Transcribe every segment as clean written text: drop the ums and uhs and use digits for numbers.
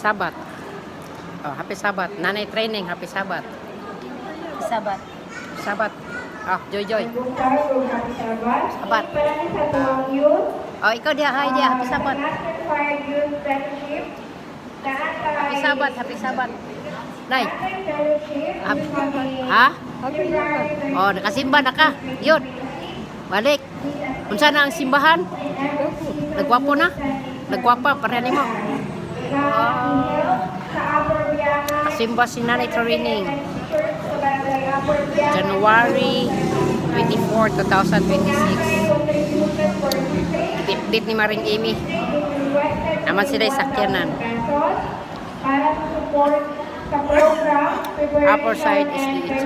Sabat. Oh, happy Sabat. Nanay training, happy Sabat. Sabat. Sabat. Oh, Joy Joy. Sabat. Oh, ikaw dia, hi dia, happy Sabat. Happy Sabat, happy Sabat. Nay. Ha? Oh, nakasimba na ka. Yun. Balik. Unsa na ang simbahan? Nagwapo na? Nagwapa, pareha nimo. Simba si Nanay Training. January 24, 2026. Date ni Maring Amy. Naman sila sakyanan. Upper side is the church.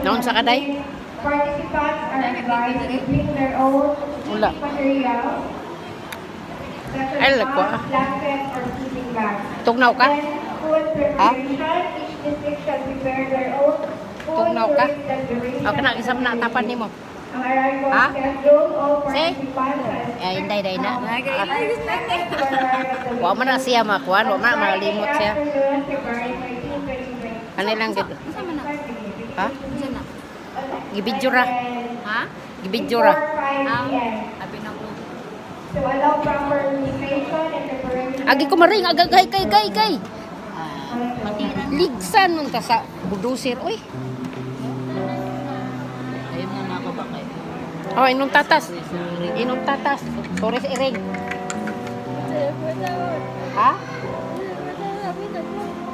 Naon sa kaday? Participants are advised to bring their own Wala. materials. Ay, lagwa. Blankets or sleeping bags. Tugnaw ka? Food preparation, each district shall prepare their own food Tugnaw ka? during the duration. O, kana isam na tapan nimo. Ang arrival Ha? schedule, all Si? participants Eh, inday day na. expected to arrive at the Wa man na siya makuan, wa man malimot siya. afternoon, February 13, 2026. Ano lang gid? Ha? Sana. Gibidyo ra. Ha? Gibidyo ra. 4, 5 p.m. Abi na ko. To allow proper communication and preparation. Agi ko maring agagay kay. Matira. Ligsan nun ta sa budusir. Uy. Ayun na ako ba kayo? Oh, inong tatas. Inong tatas. Torres iring. Ha?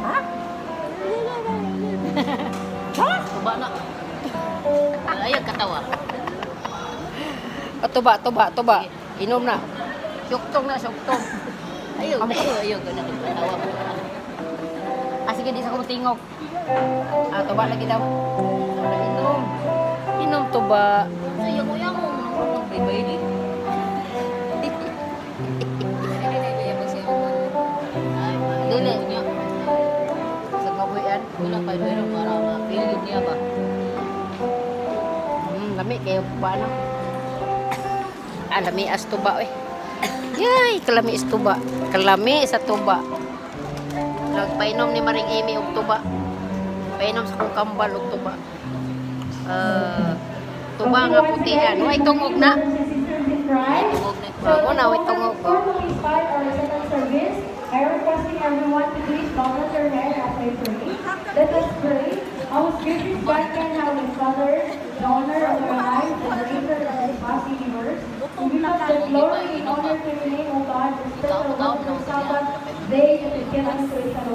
Ha? Ha? Tuba na. Ayun katawa. O, tuba. Inom na. Syuktong na, syuktong. Ayun, ayun ganun katawa. Ah, sige, di sa kumutingog. Ah, tuba lagi daw. Wala, inom. Inom tuba. Ayun ko yung bay-bay ni. Dili. Sa kabuyan. Wala pa pero para mapili niya ba? Lami kayo ba na? Ah, lami as tuba eh. Yay, kalami is tuba. Kalami sa tuba. Nagpainom ni Maring Amy og tuba. Painom sa kong kambal og tuba. Tuba nga putihan. Way tungog na. Ay, Tungog na. Bago na, way tungog. Formally start our second service. I requesting everyone to please bow their head as I pray. Let us pray. Our spirits God can have His Father, the honor of our lives, and the reason of His past universe. We give us the glory and honor to your name, O God, the spirit of love, the Sabbath day that is given to His